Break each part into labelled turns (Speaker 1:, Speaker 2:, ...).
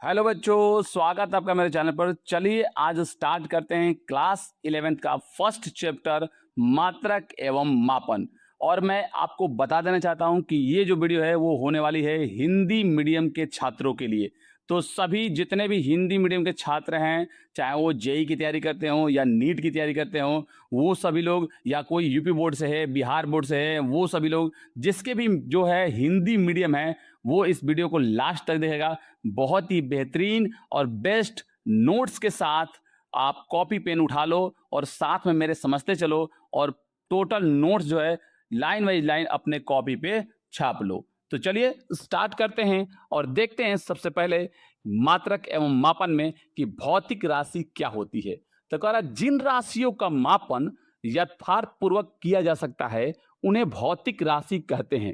Speaker 1: Hello बच्चों, स्वागत है आपका मेरे चैनल पर। चलिए आज स्टार्ट करते हैं क्लास 11th का फर्स्ट चैप्टर मात्रक एवं मापन। और मैं आपको बता देना चाहता हूं कि ये जो वीडियो है वो होने वाली है हिंदी मीडियम के छात्रों के लिए। तो सभी जितने भी हिंदी मीडियम के छात्र हैं, चाहे वो जेई की तैयारी करते हों या नीट की तैयारी करते हों, वो सभी लोग, या कोई यूपी बोर्ड से है, बिहार बोर्ड से है, वो सभी लोग जिसके भी जो है हिंदी मीडियम है वो इस वीडियो को लास्ट तक देखेगा। बहुत ही बेहतरीन और बेस्ट नोट्स के साथ आप कॉपी पेन उठा लो और साथ में मेरे समझते चलो, और टोटल नोट्स जो है लाइन बाई लाइन अपने कॉपी पे छाप लो। तो चलिए स्टार्ट करते हैं और देखते हैं सबसे पहले मात्रक एवं मापन में कि भौतिक राशि क्या होती है। तो कह रहा जिन राशियों का मापन यथार्थपूर्वक किया जा सकता है उन्हें भौतिक राशि कहते हैं।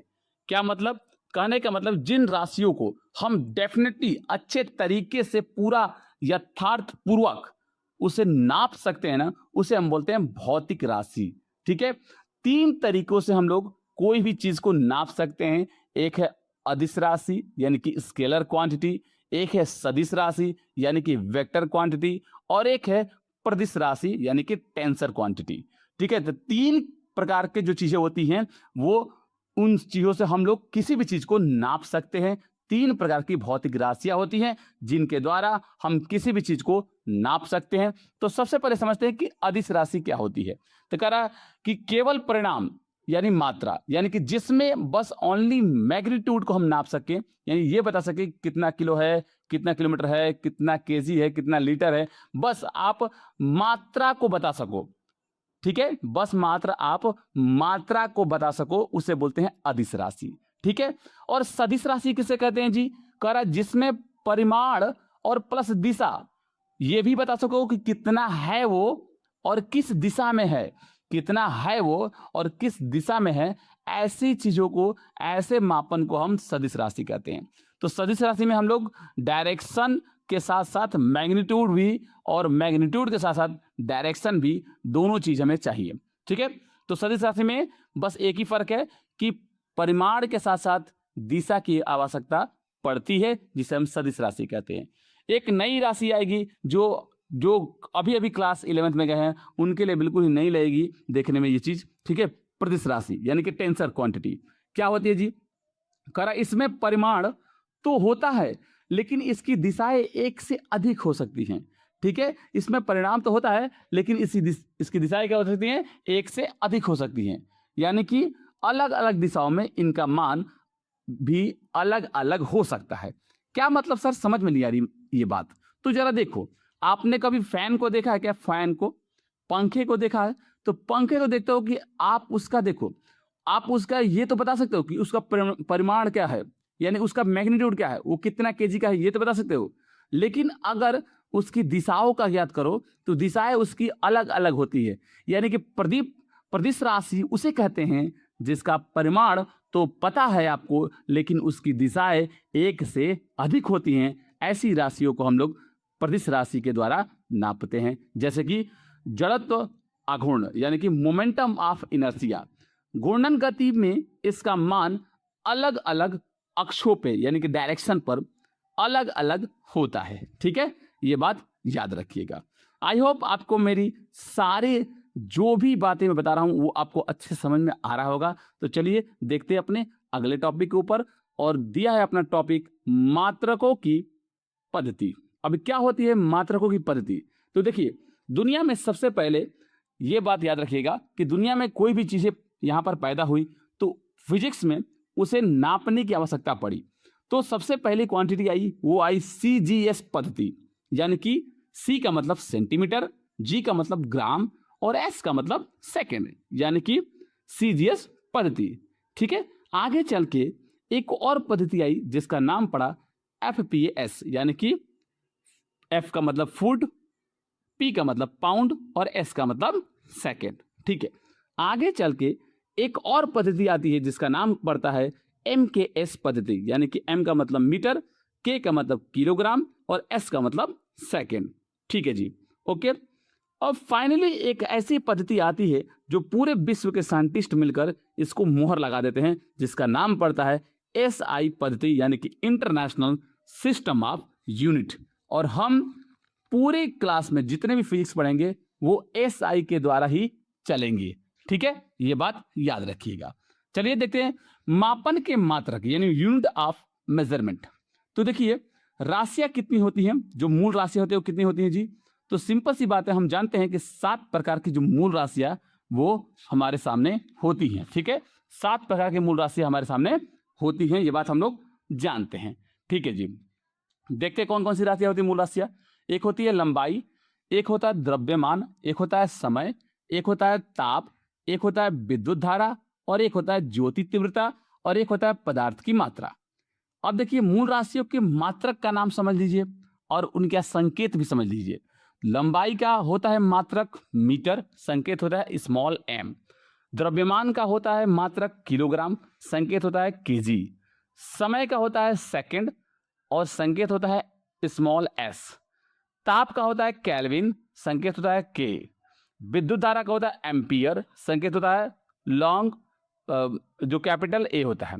Speaker 1: क्या मतलब? कहने का मतलब जिन राशियों को हम डेफिनेटली अच्छे तरीके से पूरा यथार्थ पूर्वक उसे नाप सकते हैं ना, उसे हम बोलते हैं भौतिक राशि। ठीक है, तीन तरीकों से हम लोग कोई भी चीज को नाप सकते हैं। एक है अदिश राशि यानी कि स्केलर क्वांटिटी, एक है सदिश राशि यानी कि वेक्टर क्वांटिटी, और एक है प्रदिश राशि यानी कि टेंसर क्वांटिटी। ठीक है, तो तीन प्रकार के जो चीजें होती हैं वो उन चीजों से हम लोग किसी भी चीज को नाप सकते हैं। तीन प्रकार की भौतिक राशियां होती हैं जिनके द्वारा हम किसी भी चीज को नाप सकते हैं। तो सबसे पहले समझते हैं कि अदिश राशि क्या होती है। तो कह रहा कि केवल परिणाम यानी मात्रा, यानी कि जिसमें बस ओनली मैग्नीट्यूड को हम नाप सके, यानी ये बता सके कितना किलो है, कितना किलोमीटर है, कितना केजी है, कितना लीटर है, बस आप मात्रा को बता सको। ठीक है, बस मात्र आप मात्रा को बता सको, उसे बोलते हैं अदिश राशि। ठीक है, और सदिश राशि किसे कहते हैं जी? कह रहा जिसमें परिमाण और प्लस दिशा ये भी बता सको कि कितना है वो और किस दिशा में है, कितना है वो और किस दिशा में है, ऐसी चीजों को, ऐसे मापन को हम सदिश राशि कहते हैं। तो सदिश राशि में हम लोग डायरेक्शन के साथ साथ मैग्नीट्यूड भी, और मैग्नीट्यूड के साथ साथ डायरेक्शन भी, दोनों चीज हमें चाहिए। ठीक है, तो सदिश राशि में बस एक ही फर्क है कि परिमाण के साथ साथ दिशा की आवश्यकता पड़ती है, जिसे हम सदिश राशि कहते हैं। एक नई राशि आएगी जो जो अभी अभी क्लास 11th में गए हैं उनके लिए बिल्कुल ही नहीं लगेगी देखने में ये चीज। ठीक है, प्रदिश राशि यानी कि टेंसर क्वांटिटी क्या होती है जी? कह रहा इसमें परिमाण तो होता है लेकिन इसकी दिशाएं एक से अधिक हो सकती हैं। ठीक है, इसमें परिणाम तो होता है लेकिन इसकी दिशाएं क्या हो सकती हैं? एक से अधिक हो सकती हैं, यानी कि अलग अलग दिशाओं में इनका मान भी अलग अलग हो सकता है। क्या मतलब सर, समझ में नहीं आ रही ये बात? तो जरा देखो, आपने कभी फैन को देखा है क्या? फैन को, पंखे को देखा है? तो पंखे को देखते हो कि आप उसका देखो, आप उसका ये तो बता सकते हो कि उसका परिमाण क्या है, यानी उसका मैग्नीट्यूड क्या है, वो कितना केजी का है, ये तो बता सकते हो। लेकिन अगर उसकी दिशाओं का ज्ञात करो तो दिशाएं उसकी अलग अलग होती है। यानी कि प्रदिश राशि उसे कहते हैं जिसका परिमाण तो पता है आपको लेकिन उसकी दिशाएं एक से अधिक होती हैं। ऐसी राशियों को हम लोग प्रदिश राशि के द्वारा नापते हैं। जैसे कि जड़त्व आघूर्ण यानी कि मोमेंटम ऑफ इनर्शिया, घूर्णन गति में इसका मान अलग अलग अक्षों पे यानी कि डायरेक्शन पर अलग अलग होता है। ठीक है, ये बात याद रखिएगा। आई होप आपको मेरी सारे जो भी बातें मैं बता रहा हूं वो आपको अच्छे समझ में आ रहा होगा। तो चलिए देखते हैं अपने अगले टॉपिक के ऊपर, और दिया है अपना टॉपिक मात्रकों की पद्धति। अब क्या होती है मात्रकों की पद्धति? तो देखिए, दुनिया में सबसे पहले ये बात याद रखिएगा कि दुनिया में कोई भी चीजें यहां पर पैदा हुई तो फिजिक्स में उसे नापने की आवश्यकता पड़ी। तो सबसे पहली क्वांटिटी आई, वो आई CGS पद्धति, यानी कि C का मतलब सेंटीमीटर, G का मतलब ग्राम और S का मतलब सेकेंड, यानी कि CGS पद्धति। ठीक है, आगे चल के एक और पद्धति आई जिसका नाम पड़ा FPS, यानी कि F का मतलब फुट, P का मतलब पाउंड और S का मतलब सेकेंड। ठीक है, आगे चल के एक और पद्धति आती है जिसका नाम पड़ता है MKS पद्धति, यानी कि M का मतलब मीटर, K का मतलब किलोग्राम और S का मतलब सेकेंड। ठीक है जी, ओके। और फाइनली एक ऐसी पद्धति आती है जो पूरे विश्व के साइंटिस्ट मिलकर इसको मोहर लगा देते हैं, जिसका नाम पड़ता है SI पद्धति, यानी कि इंटरनेशनल सिस्टम ऑफ यूनिट। और हम पूरे क्लास में जितने भी फिजिक्स पढ़ेंगे वो एसआई के द्वारा ही चलेंगे, ठीक है, ये बात याद रखिएगा। चलिए देखते हैं मापन के मात्रक यानी यूनिट ऑफ मेजरमेंट। तो देखिए राशियां कितनी होती हैं, जो मूल राशि होती है वो कितनी होती हैं जी। तो सिंपल सी बात है, हम जानते हैं कि 7 प्रकार की जो मूल राशियां वो हमारे सामने होती हैं, ठीक है, 7 प्रकार की मूल राशियां हमारे सामने होती हैं, ये बात हम लोग जानते हैं, ठीक है जी। देखते हैं कौन कौन सी राशियां होती है मूल राशियां। एक होती है लंबाई, एक होता है द्रव्यमान, एक होता है समय, एक होता है ताप, एक होता है विद्युत धारा, और एक होता है ज्योति तीव्रता, और एक होता है पदार्थ की मात्रा। अब देखिए मूल राशियों के मात्रक का नाम समझ लीजिए और उनके संकेत भी समझ लीजिए। लंबाई का होता है मात्रक मीटर, संकेत होता है स्मॉल एम। द्रव्यमान का होता है मात्रक किलोग्राम, संकेत होता है केजी। समय का होता है सेकंड और संकेत होता है स्मॉल एस। ताप का होता है केल्विन, संकेत होता है के। विद्युत धारा का होता है एम्पियर, संकेत होता है लॉन्ग जो कैपिटल ए होता है,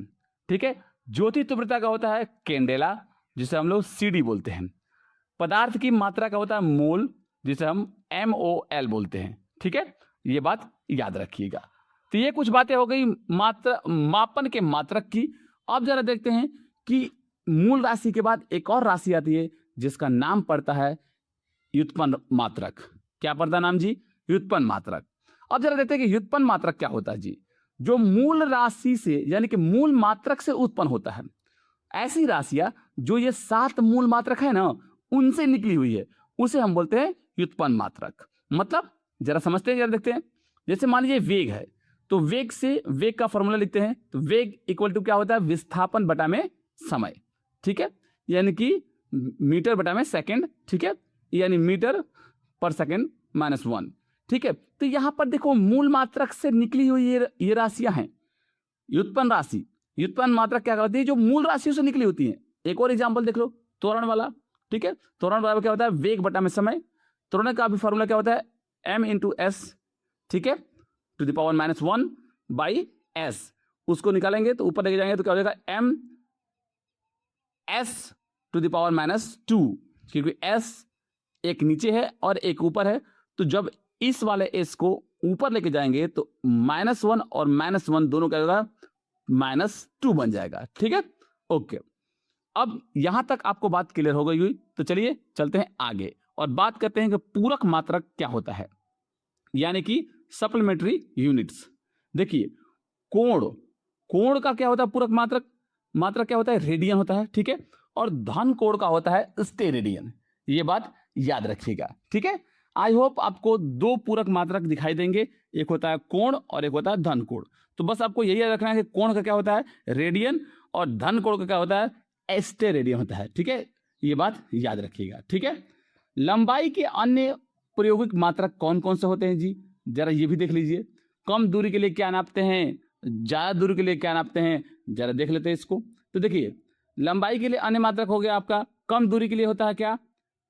Speaker 1: ठीक है। ज्योति तीव्रता का होता है कैंडेला, जिसे हम लोग सीडी बोलते हैं। पदार्थ की मात्रा का होता है मोल, जिसे हम MOL बोलते हैं, ठीक है, ये बात याद रखिएगा। तो ये कुछ बातें हो गई मापन के मात्रक की। अब जरा देखते हैं कि मूल राशि के बाद एक और राशि आती है जिसका नाम पड़ता है व्युत्पन्न मात्रक। क्या पड़ता है नाम जी? व्युत्पन्न मात्रक। अब जरा देखते हैं कि व्युत्पन्न मात्रक क्या होता है जी। जो मूल राशि से यानी कि मूल मात्रक से उत्पन्न होता है, ऐसी राशियां जो ये 7 मूल मात्रक है ना उनसे निकली हुई है, उसे हम बोलते हैं व्युत्पन्न मात्रक। मतलब जरा समझते हैं, जरा देखते हैं। जैसे मान लीजिए वेग है, तो वेग से वेग का फॉर्मूला लिखते हैं, तो वेग इक्वल टू क्या होता है? विस्थापन बटा में समय, ठीक है, यानी कि मीटर बटा में सेकंड, ठीक है, यानी मीटर पर सेकंड -1, ठीक है। तो यहां पर देखो मूल मात्रक से निकली हुई ये राशियां हैं व्युत्पन्न राशि। व्युत्पन्न मात्रक क्या होती है? जो मूल राशियों से निकली होती है। एक और एग्जांपल देख लो, त्वरण वाला, ठीक है। त्वरण बराबर क्या होता है? वेग बटा में समय। त्वरण का भी फॉर्मूला क्या होता है? m × s, ठीक है, to the power -1 by s। उसको निकालेंगे तो ऊपर लेके जाएंगे तो क्या हो जाएगा? m s to the power -2, क्योंकि s एक नीचे है और एक ऊपर है, तो जब इस वाले s को ऊपर लेके जाएंगे तो -1 और -1 दोनों क्या होगा? -2 बन जाएगा, ठीक है, ओके। अब यहां तक आपको बात क्लियर हो गई हुई, तो चलिए चलते हैं आगे और बात करते हैं कि पूरक मात्रक क्या होता है, यानी कि सप्लीमेंट्री यूनिट्स। देखिए कोण का क्या होता है? पूरक मात्रक क्या होता है? रेडियन होता है, ठीक है, और धन कोण का होता है स्टेरेडियन। ये बात याद रखिएगा, ठीक है। आई होप आपको 2 पूरक मात्रक दिखाई देंगे, एक होता है कोण और एक होता है धन कोण। तो बस आपको यही याद रखना है कि कोण का क्या होता है? रेडियन, और धन कोण का क्या होता है? स्टेरेडियन होता है, ठीक है, ये बात याद रखिएगा, ठीक है। लंबाई के अन्य प्रायोगिक मात्रक कौन कौन से होते हैं जी? जरा ये भी देख लीजिए। कम दूरी के लिए क्या नापते हैं, ज्यादा दूरी के लिए क्या नापते हैं, जरा देख लेते हैं इसको। तो देखिए लंबाई के लिए अन्य मात्रक हो गया आपका, कम दूरी के लिए होता है क्या?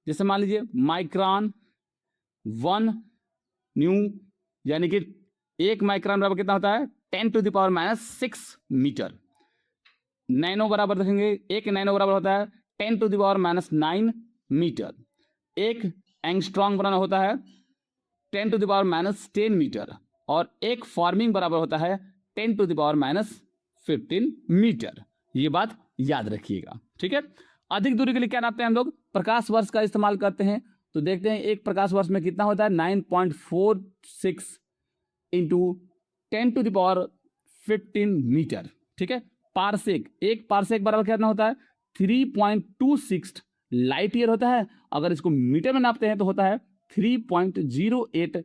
Speaker 1: जैसे मान लीजिए माइक्रोन 1 न्यू, यानी कि 1 माइक्रोन बराबर कितना होता है? 10⁻⁻6 मीटर। नैनो बराबर देखेंगे, 1 नैनो बराबर होता है 10⁻⁹ मीटर। 1 एंगस्ट्रॉन्ग बराबर होता है 10⁻10 मीटर, और 1 फॉर्मिंग बराबर होता है 10⁻15 मीटर। ये बात याद रखिएगा, ठीक है। अधिक दूरी के लिए क्या नापते हैं हम लोग? प्रकाश वर्ष का इस्तेमाल करते हैं। तो देखते हैं एक प्रकाश वर्ष में कितना होता है? 9.46 × 10⁻15 मीटर, ठीक है। पारसेक, 1 पारसेक बराबर कितना होता है? 3.26 लाइट ईयर होता है। अगर इसको मीटर में नापते हैं तो होता है 3.08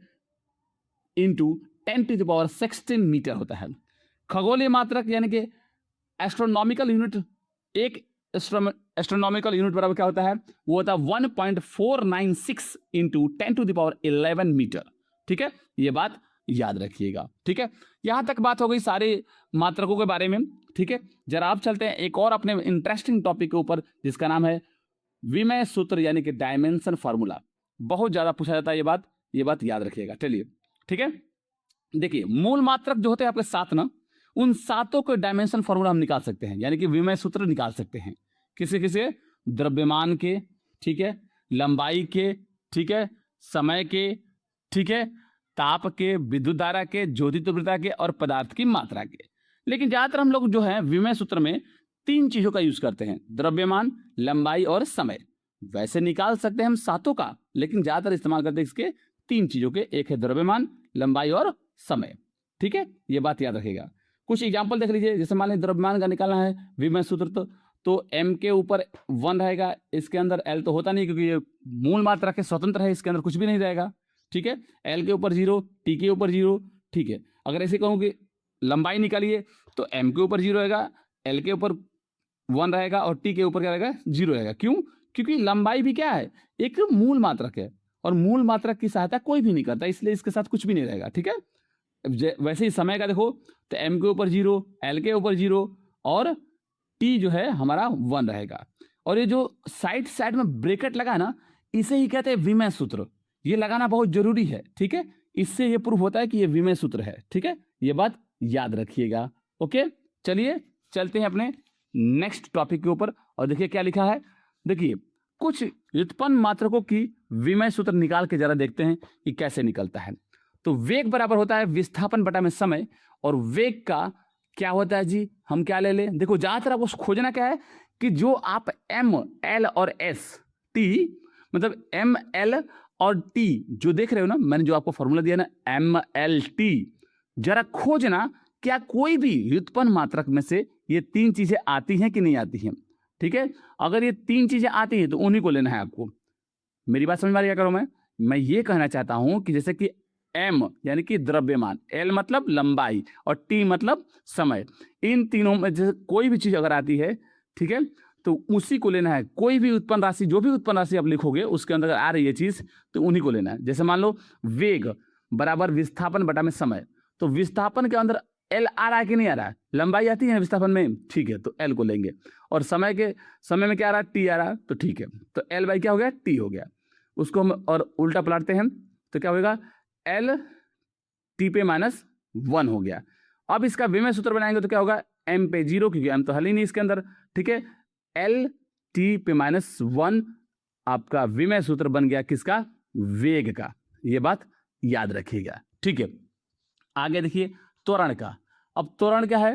Speaker 1: × 10⁻16 मीटर होता है। खगोलीय मात्रक यानी कि एस्ट्रोनॉमिकल यूनिट, एक एस्ट्रोनॉमिकल यूनिट बराबर क्या होता है? वो होता है 1.496 × 10⁻11 मीटर, ठीक है, ये बात याद रखिएगा, ठीक है। यहां तक बात हो गई सारे मात्रकों के बारे में, ठीक है। जरा आप चलते हैं एक और अपने इंटरेस्टिंग टॉपिक के ऊपर, जिसका नाम है विमेय सूत्र यानी कि डायमेंशन फार्मूला। बहुत ज्यादा पूछा जाता है ये बात याद रखिएगा, चलिए, ठीक है। देखिए मूल मात्रक जो होते हैं आपके 7 ना, उन 7 को डायमेंशन फार्मूला हम निकाल सकते हैं, यानी कि विमेय सूत्र निकाल सकते हैं। किसी द्रव्यमान के, ठीक है, लंबाई के, ठीक है, समय के, ठीक है, ताप के, विद्युत धारा के, ज्योति तीव्रता के और पदार्थ की मात्रा के। लेकिन ज्यादातर हम लोग जो है विमेय सूत्र में 3 चीजों का यूज करते हैं, द्रव्यमान, लंबाई और समय। वैसे निकाल सकते हैं हम सातों का, लेकिन ज्यादातर इस्तेमाल करते हैं इसके 3 चीजों के, एक है द्रव्यमान, लंबाई और समय। ठीक है, ये बात याद रखिएगा। कुछ एग्जाम्पल देख लीजिए, जैसे मान लीजिए द्रव्यमान का निकालना है विमेय सूत्र, तो m के ऊपर 1 रहेगा, इसके अंदर l तो होता नहीं क्योंकि ये मूल मात्रा के स्वतंत्र है, इसके अंदर कुछ भी नहीं रहेगा। ठीक है, l के ऊपर 0, t के ऊपर 0। ठीक है, अगर ऐसे कहूँ कि लंबाई निकालिए तो m के ऊपर 0 रहेगा, l के ऊपर 1 रहेगा और t के ऊपर क्या रहेगा, 0 रहेगा। क्यों? क्योंकि लंबाई भी क्या है, एक मूल मात्रक है और मूल मात्रक की सहायता कोई भी नहीं करता, इसलिए इसके साथ कुछ भी नहीं रहेगा। ठीक है, वैसे ही समय का देखो तो m के ऊपर 0, l के ऊपर 0 और t जो है हमारा 1 रहेगा। और ये जो साइड साइड में ब्रैकेट लगा ना, इसे ही कहते हैं विमेय सूत्र। ये लगाना बहुत जरूरी है। ठीक है, इससे ये प्रूफ होता है कि ये विमेय सूत्र है। ठीक है, ये बात याद रखिएगा। ओके, चलिए चलते हैं अपने नेक्स्ट टॉपिक के ऊपर और देखिए क्या लिखा है। देखिए कुछ व्युत्पन्न मात्रकों की विमेय सूत्र निकाल के जरा देखते हैं कि कैसे निकलता है। तो वेग बराबर होता है विस्थापन बटा में समय, और वेग का क्या होता है जी, हम क्या ले लें, देखो ज्यादातर आपको खोजना क्या है कि जो आप m, l और s, t, मतलब m, l और t जो देख रहे हो ना, मैंने जो आपको फॉर्मूला दिया ना m, l, t, जरा खोजना क्या कोई भी व्युत्पन्न मात्रक में से ये 3 चीजें आती हैं कि नहीं आती हैं। ठीक है, अगर ये 3 चीजें आती हैं तो उन्हीं को लेना है आपको। मेरी बात समझ में आ रही है? क्या करूं मैं ये कहना चाहता हूं कि जैसे कि m यानी कि द्रव्यमान, l मतलब लंबाई और t मतलब समय, इन तीनों में जैसे कोई भी चीज अगर आती है, ठीक है, तो उसी को लेना है। कोई भी उत्पन्न राशि, जो भी उत्पन्न राशि आप लिखोगे उसके अंदर आ रही है चीज तो उन्हीं को लेना है। जैसे मान लो वेग बराबर विस्थापन बटा में समय, तो विस्थापन के अंदर l आ रहा है कि नहीं आ रहा है, लंबाई आती है विस्थापन में, ठीक है, तो l को लेंगे। और समय में क्या आ रहा है, t आ रहा है, तो ठीक है, तो l बाई क्या हो गया, t हो गया। उसको हम और उल्टा पलटते हैं तो क्या होगा, l t पे -1 हो गया। अब इसका विमेय सूत्र बनाएंगे तो क्या होगा, m पे 0, क्योंकि m तो हल ही नहीं इसके अंदर। ठीक है, l t पे -1 आपका विमेय सूत्र बन गया किसका, वेग का। ये बात याद रखिएगा। ठीक है, आगे देखिए त्वरण का। अब त्वरण क्या है,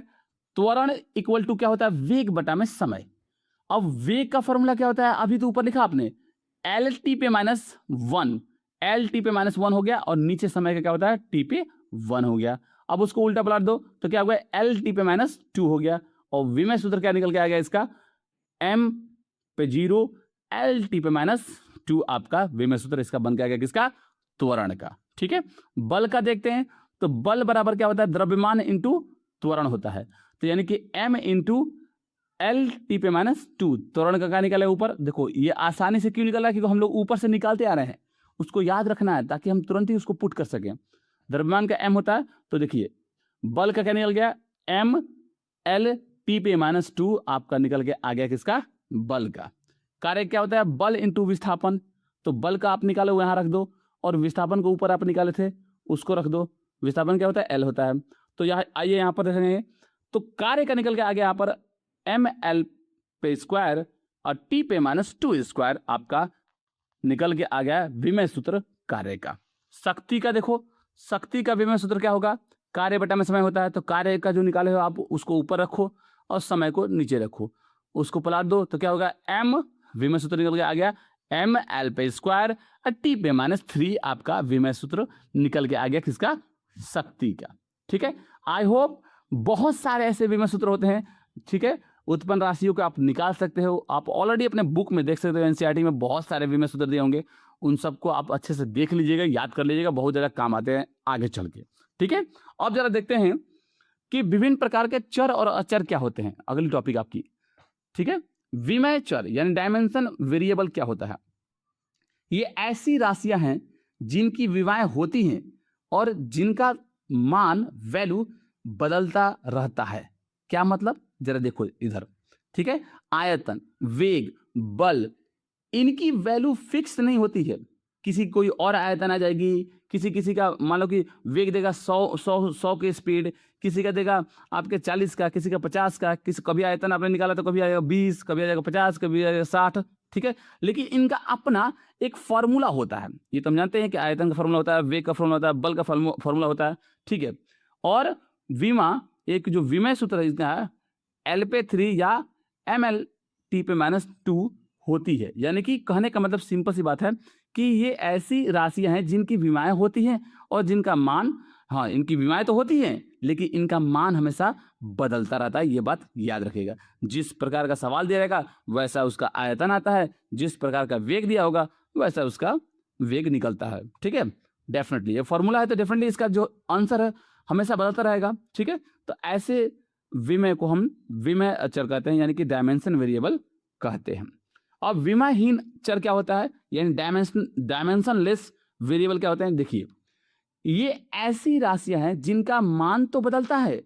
Speaker 1: त्वरण इक्वल टू क्या होता है, वेग बटा में समय। अब वेग का फॉर्मूला क्या होता है, अभी तो ऊपर लिखा आपने एल टी पे -1, एल टी पे -1 हो गया, और नीचे समय का क्या होता है, टी पे 1 हो गया। अब उसको उल्टा पलट दो तो क्या हो गया, एल टी पे -2 हो गया। और विमेय सूत्र क्या निकल के आ गया इसका, m पे 0, एल टी पे -2 आपका विमेय सूत्र इसका बन के आ गया किसका, त्वरण का। ठीक है, बल का देखते हैं तो बल बराबर क्या होता है, द्रव्यमान इंटू त्वरण होता है। तो यानी कि m इंटू एल टी पे -2, त्वरण का क्या निकला ऊपर। देखो ये आसानी से क्यों निकला, क्योंकि हम लोग ऊपर से निकालते आ रहे हैं, उसको याद रखना है ताकि हम तुरंत ही उसको पुट कर सकें। द्रव्यमान का m होता है, तो देखिए बल का क्या निकल गया, m l t पे -2 आपका निकल के आ गया किसका, बल का। कार्य क्या होता है, बल इंटू विस्थापन, तो बल का आप निकालो यहाँ रख दो, और विस्थापन को ऊपर आप निकाले थे उसको रख दो। विस्थापन क्या होता है, l होता है। तो यहाँ आइए यहाँ पर देखेंगे तो कार्य का निकल के आ गया यहाँ पर एम एल पे स्क्वायर और टी पे -2 स्क्वायर आपका निकल के आ गया विमेय सूत्र कार्य का। शक्ति का देखो, शक्ति का विमेय सूत्र क्या होगा, कार्य बटा में समय होता है, तो कार्य का जो निकाले हो आप उसको ऊपर रखो और समय को नीचे रखो, उसको पलट दो तो क्या होगा, m विमेय सूत्र निकल के आ गया एम एल पे स्क्वायर और टी पे -3 आपका विमेय सूत्र निकल के आ गया किसका, शक्ति का। ठीक है, आई होप बहुत सारे ऐसे विमेय सूत्र होते हैं। ठीक है, उत्पन्न राशियों को आप निकाल सकते हो, आप ऑलरेडी अपने बुक में देख सकते हो, एनसीईआरटी में बहुत सारे विमेय सूत्र दिए होंगे, उन सबको आप अच्छे से देख लीजिएगा, याद कर लीजिएगा, बहुत ज़्यादा काम आते हैं आगे चल के। ठीक है, अब जरा देखते हैं कि विभिन्न प्रकार के चर और अचर क्या होते हैं, अगली टॉपिक आपकी। ठीक है, विमेय चर यानी डायमेंशन वेरिएबल क्या होता है, ये ऐसी राशियां हैं जिनकी विमाएं होती हैं और जिनका मान वैल्यू बदलता रहता है। क्या मतलब, जरा देखो इधर। ठीक है, आयतन, वेग, बल, इनकी वैल्यू फिक्स नहीं होती है, किसी कोई और आयतन आ जाएगी, किसी का मान लो कि वेग देगा 100 की स्पीड, किसी का देगा आपके 40 का, किसी का 50 का, किसी कभी आयतन आपने निकाला तो कभी आएगा 20, कभी आ जाएगा 50, कभी आ जाएगा 60। ठीक है, लेकिन इनका अपना एक फॉर्मूला होता है। ये तो हम जानते हैं कि आयतन का फॉर्मूला होता है, वेग का फॉर्मूला होता है, बल का फॉर्मूला होता है, ठीक है। और विमा, एक जो विमय सूत्र है इसका है L/3 या mL/T/-2 होती है। यानी कि कहने का मतलब सिंपल सी बात है कि ये ऐसी राशियां हैं जिनकी विमाएं होती हैं और जिनका मान, हाँ इनकी विमाएं तो होती हैं लेकिन इनका मान हमेशा बदलता रहता है। ये बात याद रखिएगा। जिस प्रकार का सवाल दिया रहेगा वैसा उसका आयतन आता है, जिस प्रकार का वेग दिया होगा वैसा उसका वेग निकलता है, ठीक है। डेफिनेटली ये फॉर्मूला है तो डेफिनेटली इसका जो आंसर है हमेशा बदलता रहेगा, ठीक है। तो ऐसे विमय को हम विमय अचर कहते हैं, यानी कि डायमेंशन वेरिएबल कहते हैं। अब विमयहीन चर क्या होता है, यानी डायमेंशनलेस वेरिएबल क्या होते हैं। देखिए, ये ऐसी राशियां हैं जिनका मान तो बदलता है,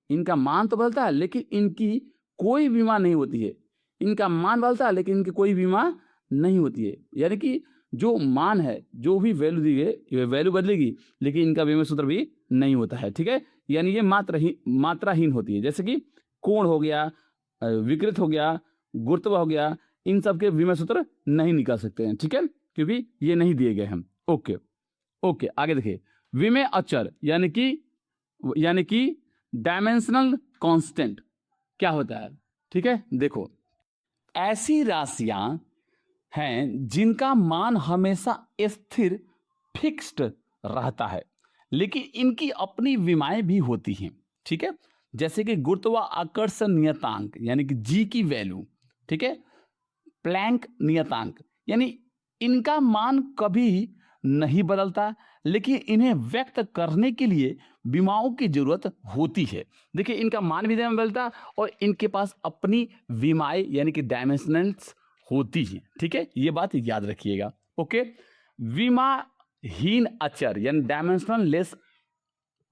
Speaker 1: इनका मान तो बदलता है लेकिन इनकी कोई विमा नहीं होती है। इनका मान बदलता है लेकिन इनकी कोई विमा नहीं होती है। यानी कि जो मान है, जो भी वैल्यू दी है, ये वैल्यू बदलेगी लेकिन इनका विमय सूत्र भी नहीं होता है, ठीक है। यानी ये मात्राहीन होती है। जैसे कि कोण हो गया, विकृत हो गया, गुरुत्व हो गया, इन सब के विमय सूत्र नहीं निकाल सकते हैं, ठीक है, क्योंकि ये नहीं दिए गए हैं। ओके, आगे देखिए, विमय अचर यानी कि डायमेंशनल कांस्टेंट क्या होता है, ठीक है। देखो, ऐसी राशियां हैं जिनका मान हमेशा स्थिर फिक्स्ड रहता है लेकिन इनकी अपनी विमाएं भी होती हैं, ठीक है। जैसे कि गुरुत्वाकर्षण नियतांक यानी कि जी की वैल्यू, ठीक है, प्लैंक नियतांक, यानी इनका मान कभी नहीं बदलता लेकिन इन्हें व्यक्त करने के लिए विमाओं की जरूरत होती है। देखिए, इनका मान भी नहीं बदलता और इनके पास अपनी विमाएं यानी कि डायमेंशनल्स होती हैं, ठीक है। ये बात याद रखिएगा। ओके, विमाहीन अचर यानी डायमेंशनलेस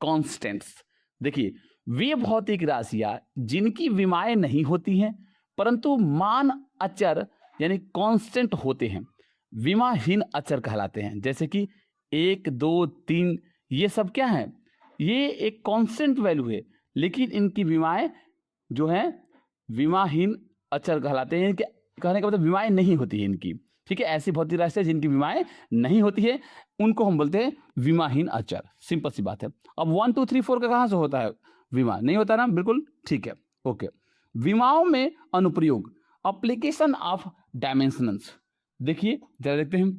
Speaker 1: कांस्टेंट्स। देखिए, वे भौतिक राशियां जिनकी विमाएं नहीं होती हैं परंतु मान अचर यानी कांस्टेंट होते हैं, विमाहीन अचर कहलाते हैं। जैसे कि 1, 2, 3 ये सब क्या है, ये एक कांस्टेंट वैल्यू है लेकिन इनकी विमाएं जो है विमाहीन अचर कहलाते हैं। कहने का मतलब विमाएं नहीं होती है इनकी, ठीक है। ऐसी भौतिक राशियां जिनकी विमाएं नहीं होती है उनको हम बोलते हैं विमाहीन अचर। सिंपल सी बात है। अब 1, 2, 3, 4 का कहां से होता है, विमा नहीं होता ना, बिल्कुल ठीक है। ओके, विमाओं में अनुप्रयोग, एप्लीकेशन ऑफ डायमेंशनल्स। देखिए जरा देखते हैं,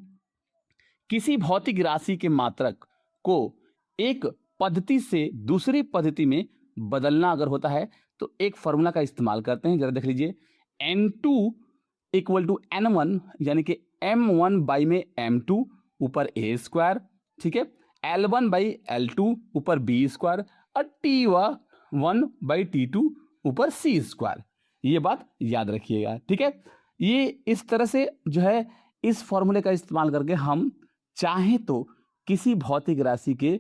Speaker 1: किसी भौतिक राशि के मात्रक को एक पद्धति से दूसरी पद्धति में बदलना अगर होता है तो एक फॉर्मूला का इस्तेमाल करते हैं। जरा देख लीजिए, n2 = n1 यानी कि m1 बाई में m2 ऊपर a स्क्वायर, ठीक है, l1 बाई l2 ऊपर b स्क्वायर और t1 बाई t2 ऊपर c स्क्वायर। ये बात याद रखिएगा, ठीक है। ये इस तरह से जो है इस फॉर्मूले का इस्तेमाल करके हम चाहें तो किसी भौतिक राशि के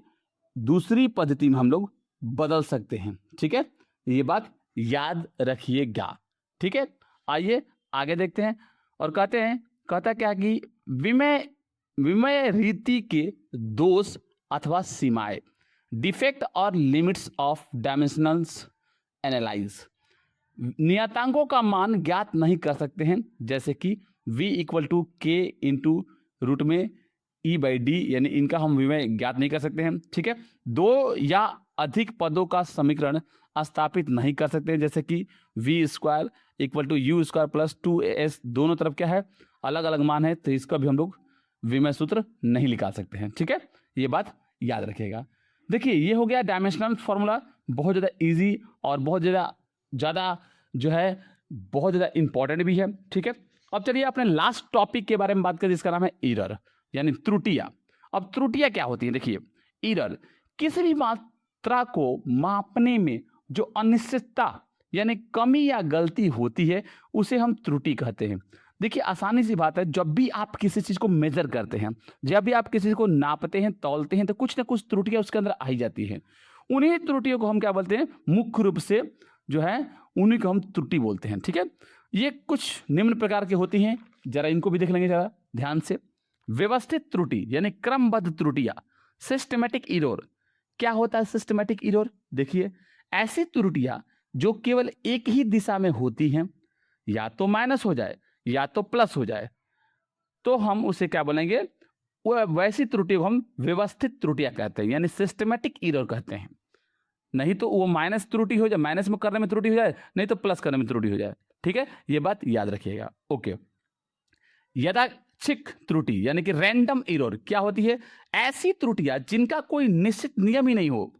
Speaker 1: दूसरी पद्धति में हम लोग बदल सकते हैं, ठीक है। ये बात याद रखिएगा, ठीक है। आइए आगे देखते हैं और कहता क्या कि विमय रीति के दोष अथवा सीमाएं, डिफेक्ट और लिमिट्स ऑफ डायमेंशनल्स एनालाइज। नियतांकों का मान ज्ञात नहीं कर सकते हैं, जैसे कि v = k × रूट में e/d, यानी इनका हम विमय ज्ञात नहीं कर सकते हैं, ठीक है। 2 या अधिक पदों का समीकरण स्थापित नहीं कर सकते हैं, जैसे कि v² = u² + 2as, दोनों तरफ क्या है, अलग अलग मान है, तो इसका भी हम लोग विमय सूत्र नहीं निकाल सकते हैं, ठीक है। ये बात याद रखिएगा। देखिए, ये हो गया डायमेंशनल फॉर्मूला, बहुत ज़्यादा ईजी और बहुत ज़्यादा जो है बहुत ज़्यादा इंपॉर्टेंट भी है, ठीक है। अब चलिए अपने लास्ट टॉपिक के बारे में बात करें जिसका नाम है एरर यानी त्रुटियां। अब त्रुटियां क्या होती हैं, देखिए, एरर किसी भी मात्रा को मापने में जो अनिश्चितता यानी कमी या गलती होती है उसे हम त्रुटि कहते हैं। देखिए, आसानी सी बात है, जब भी आप किसी चीज को मेजर करते हैं, जब भी आप किसी चीज को नापते हैं, तौलते हैं, तो कुछ ना कुछ त्रुटियां उसके अंदर आई जाती हैं। उन्हीं त्रुटियों को हम क्या बोलते हैं, मुख्य रूप से जो है उन्हीं को हम त्रुटि बोलते हैं, ठीक है। ये कुछ निम्न प्रकार की होती हैं, जरा इनको भी देख लेंगे जरा ध्यान से। व्यवस्थित त्रुटि यानी क्रमबद्ध त्रुटियां, सिस्टमैटिक एरर। क्या होता है सिस्टमैटिक एरर? देखिए, ऐसी त्रुटियां जो केवल एक ही दिशा में होती हैं, या तो माइनस हो जाए या तो प्लस हो जाए, तो हम उसे क्या बोलेंगे, वो वैसी त्रुटि को हम व्यवस्थित त्रुटियां कहते हैं, यानी सिस्टमेटिक एरर कहते हैं। नहीं तो वो माइनस त्रुटि हो जाए, माइनस में करने में त्रुटि हो जाए, नहीं तो प्लस करने में त्रुटि हो जाए। ठीक है, ये बात याद रखिएगा। ओके, यादृच्छिक त्रुटि यानी कि रैंडम एरर क्या होती है? ऐसी त्रुटियां जिनका कोई निश्चित नियम ही नहीं हो।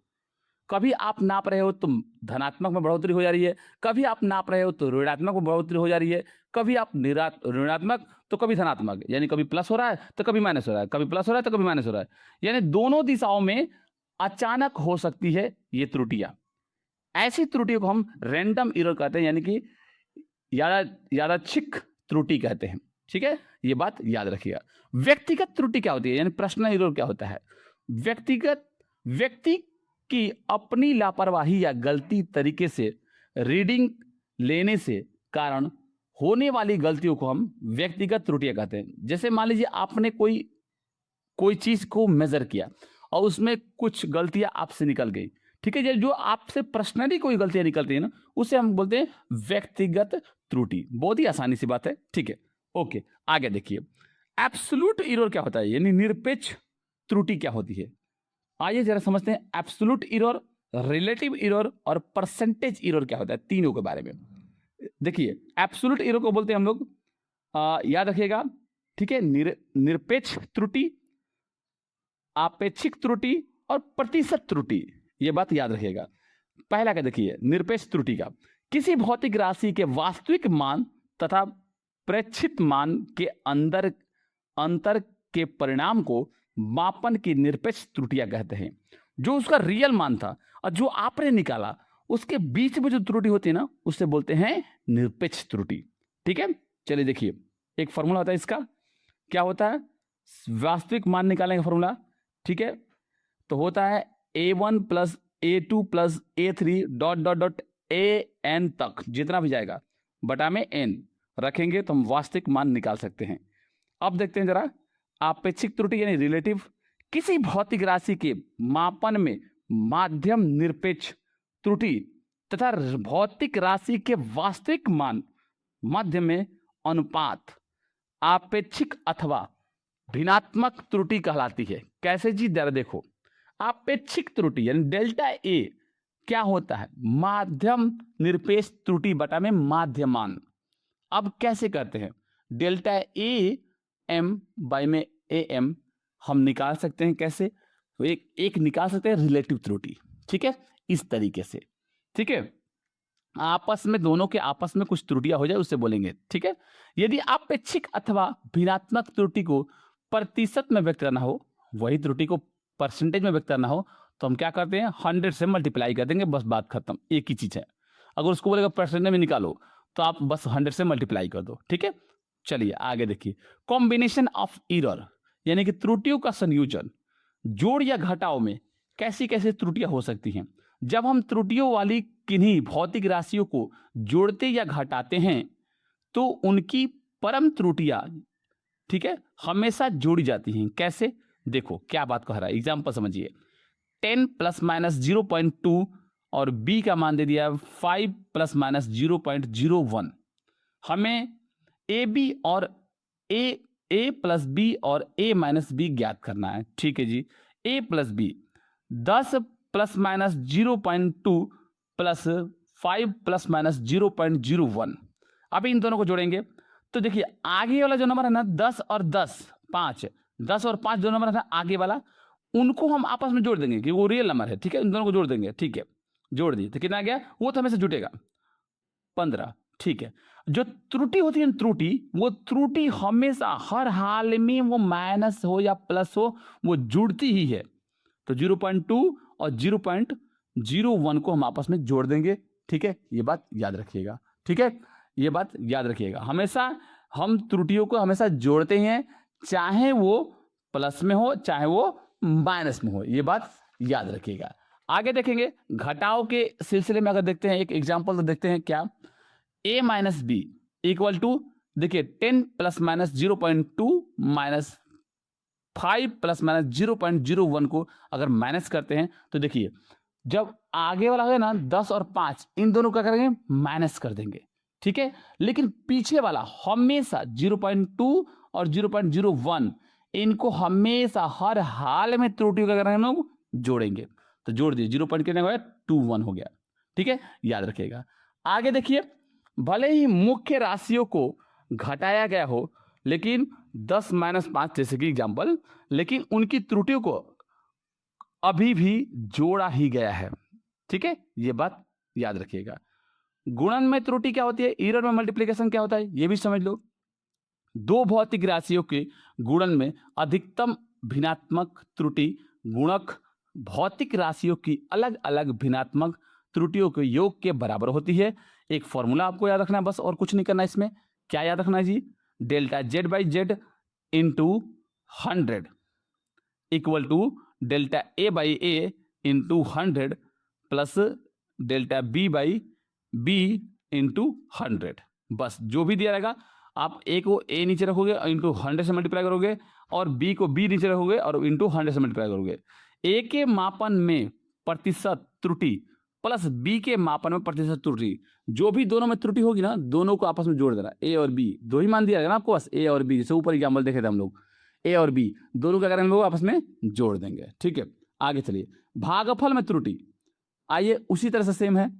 Speaker 1: कभी आप नाप रहे हो तो धनात्मक में बढ़ोतरी हो जा रही है, कभी आप नाप रहे हो तो ऋणात्मक में बढ़ोतरी हो जा रही है, कभी आप ऋणात्मक तो कभी धनात्मक, यानी कभी प्लस हो रहा है तो कभी माइनस हो रहा है, कभी प्लस हो रहा है तो कभी माइनस हो रहा है, यानी दोनों दिशाओं में अचानक हो सकती है ये त्रुटियां। ऐसी त्रुटियों को हम रैंडम एरर कहते हैं, यानी कि यादृच्छिक त्रुटि कहते हैं। ठीक है, ये बात याद रखिएगा। व्यक्तिगत त्रुटि क्या होती है, यानी पर्सनल एरर क्या होता है? व्यक्ति की अपनी लापरवाही या गलती तरीके से रीडिंग लेने से कारण होने वाली गलतियों को हम व्यक्तिगत त्रुटियां कहते हैं। जैसे मान लीजिए आपने कोई चीज को मेजर किया और उसमें कुछ गलतियां आपसे निकल गई। ठीक है, जो आपसे पर्सनली कोई गलतियां निकलती है ना, उसे हम बोलते हैं व्यक्तिगत त्रुटि। बहुत ही आसानी सी बात है। ठीक है, ओके, आगे देखिए, एब्सोल्यूट एरर क्या होता है, यानी निरपेक्ष त्रुटि क्या होती है? आइए जरा समझते हैं एब्सोल्यूट एरर, रिलेटिव एरर और परसेंटेज एरर क्या होता है, तीनों के बारे में। देखिए, एब्सोल्यूट एरर को बोलते हैं हम लोग, याद रखिएगा। ठीक है, निरपेक्ष त्रुटि, आपेक्षिक त्रुटि और प्रतिशत त्रुटि, ये बात याद रखिएगा। पहला क्या देखिए, निरपेक्ष त्रुटि का, किसी भौतिक राशि के वास्तविक मान तथा प्रेक्षित मान के अंतर के परिणाम को मापन की निरपेक्ष त्रुटियां कहते हैं। जो उसका रियल मान था और जो आपने निकाला उसके बीच में जो त्रुटि होती है ना, उससे बोलते हैं निरपेक्ष त्रुटि। ठीक है, चलिए देखिए, एक फॉर्मूला होता है इसका, क्या होता है? वास्तविक मान निकालने का फॉर्मूला। ठीक है, तो होता है A1 plus A2 plus A3 dot dot dot AN तक, जितना भी जाएगा बटा में N रखेंगे तो हम वास्तविक मान निकाल सकते हैं। अब देखते हैं जरा, आपेक्षिक त्रुटि यानी रिलेटिव, किसी भौतिक राशि के मापन में माध्यम निरपेक्ष त्रुटि तथा भौतिक राशि के वास्तविक मान मध्य में अनुपात आपेक्षिक अथवा भिन्नात्मक त्रुटि कहलाती है। कैसे जी? जरा देखो, आपेक्षिक त्रुटि यानी डेल्टा ए क्या होता है? माध्यम निरपेक्ष त्रुटि बटा में माध्यमान। अब कैसे करते हैं? डेल्टा ए एम बाई में ए एम हम निकाल सकते हैं। कैसे? तो एक निकाल सकते हैं रिलेटिव त्रुटि। ठीक है, इस तरीके से। ठीक है, आपस में दोनों के आपस में कुछ त्रुटियां हो जाए उससे बोलेंगे। ठीक है, यदि आपेक्षिक अथवा भिन्नात्मक त्रुटि को प्रतिशत में व्यक्त करना हो, वही त्रुटि को परसेंटेज में व्यक्त करना हो, तो हम क्या करते हैं? 100 से मल्टीप्लाई कर देंगे, बस बात खत्म। एक ही चीज है। अगर उसको बोलेगा परसेंटेज में निकालो तो आप बस 100 से मल्टीप्लाई कर दो। ठीक है, चलिए आगे देखिए, कॉम्बिनेशन ऑफ एरर यानी कि त्रुटियों का संयोजन, जोड़ या घटाव में कैसी कैसी त्रुटियां हो सकती हैं। जब हम त्रुटियों वाली किन्हीं भौतिक राशियों को जोड़ते या घटाते हैं तो उनकी परम त्रुटियां, ठीक है, हमेशा जोड़ी जाती हैं। कैसे? देखो क्या बात कह रहा है, एग्जाम्पल समझिए। 10 प्लस माइनस 0.2 और b का मान दे दिया 5 प्लस माइनस 0.01। हमें ए बी और ए प्लस बी और a माइनस बी ज्ञात करना है। ठीक है जी, a plus B 10 plus minus 0.2 plus 5 plus minus 0.01। अब इन दोनों को जोड़ेंगे तो देखिए आगे वाला जो नंबर है ना 10 और 10 5, 10 और 5 जो नंबर है ना आगे वाला, उनको हम आपस में जोड़ देंगे कि वो रियल नंबर है। ठीक है, इन दोनों को जोड़ देंगे। ठीक है, जोड़ दिए तो कितना आ गया? वो तो हमेशा जुटेगा 15। ठीक है, जो त्रुटि होती है त्रुटि, वो त्रुटि हमेशा हर हाल में वो माइनस हो या प्लस हो वो जुड़ती ही है। तो 0.2 और 0.01 को हम आपस में जोड़ देंगे। ठीक है, ये बात याद रखिएगा। ठीक है, ये बात याद रखिएगा। हमेशा हम त्रुटियों को हमेशा जोड़ते हैं, चाहे वो प्लस में हो चाहे वो माइनस में हो, ये बात याद रखिएगा। आगे देखेंगे घटाव के सिलसिले में, अगर देखते हैं एक एग्जांपल तो देखते हैं क्या, a minus B equal to, देखिए 10 plus minus 0.2 minus 5 plus minus 0.01 को अगर माइनस करते हैं तो देखिए जब आगे वाला है ना 10 और 5, इन दोनों का करेंगे माइनस कर देंगे। ठीक है। लेकिन पीछे वाला हमेशा 0.2 और 0.01 इनको हमेशा हर हाल में त्रुटियों का हम लोग जोड़ेंगे। तो जोड़ दिए, 0.21 हो गया। ठीक है, याद रखिएगा। आगे देखिए, भले ही मुख्य राशियों को घटाया गया हो, लेकिन 10 - 5 जैसे कि एग्जाम्पल, लेकिन उनकी त्रुटियों को अभी भी जोड़ा ही गया है। ठीक है, ये बात याद रखिएगा। गुणन में त्रुटि क्या होती है, एरर में मल्टीप्लिकेशन क्या होता है, ये भी समझ लो। दो भौतिक राशियों के गुणन में अधिकतम भिन्नात्मक त्रुटि गुणक भौतिक राशियों की अलग अलग भिन्नात्मक त्रुटियों के योग के बराबर होती है। एक फॉर्मूला आपको याद रखना है बस, और कुछ नहीं करना इसमें। क्या याद रखना है जी, delta Z by z into 100 equal to delta A by a into 100 plus delta B by b into 100। बस जो भी दिया रहेगा, आप ए को ए नीचे रखोगे और इंटू 100 से मल्टीप्लाई करोगे, और बी को बी नीचे रखोगे और इंटू 100 से मल्टीप्लाई करोगे। ए के मापन में प्रतिशत त्रुटि प्लस बी के मापन में प्रतिशत त्रुटि, जो भी दोनों में त्रुटि होगी ना, दोनों को आपस में जोड़ देना। ए और बी दो ही मान दिया जाएगा ना आपको, बस ए और बी, जैसे ऊपर एग्जाम्पल देखे थे हम लोग, ए और बी दोनों का करेंगे, लोग आपस में जोड़ देंगे। ठीक है, आगे चलिए। भागफल में त्रुटि, आइए उसी तरह से सेम है।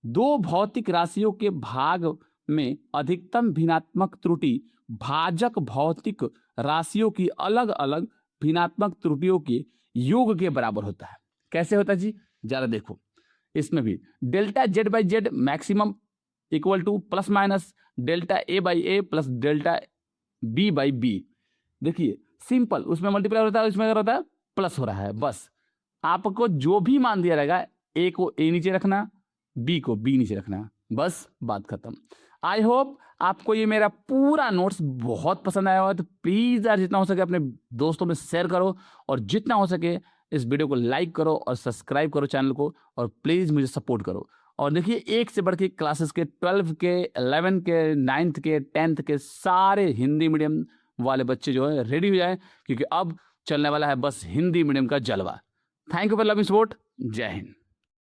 Speaker 1: दो भौतिक राशियों के भाग में अधिकतम भिन्नात्मक त्रुटि भाजक भौतिक राशियों की अलग अलग भिन्नात्मक त्रुटियों के योग के बराबर होता है। कैसे होता है जी, जरा देखो। इसमें भी delta Z by Z maximum equal to plus minus delta A by A plus delta B by B. देखिए सिंपल, उसमें मल्टीप्लाई होता है, उसमें अगर होता है प्लस हो रहा है। बस आपको जो भी मान दिया रहेगा, ए को ए नीचे रखना, बी को बी नीचे रखना, बस बात खत्म। आई होप आपको ये मेरा पूरा नोट्स बहुत पसंद आया हो, तो प्लीज़ यार जितना हो सके अपने दोस्तों में शेयर करो, और जितना हो सके इस वीडियो को लाइक करो और सब्सक्राइब करो चैनल को, और प्लीज़ मुझे सपोर्ट करो। और देखिए, एक से बढ़ के क्लासेस के 12 के 11 के 9th के 10th के सारे हिंदी मीडियम वाले बच्चे जो है रेडी हो जाए, क्योंकि अब चलने वाला है बस हिंदी मीडियम का जलवा। Thank you for loving support. जय हिंद।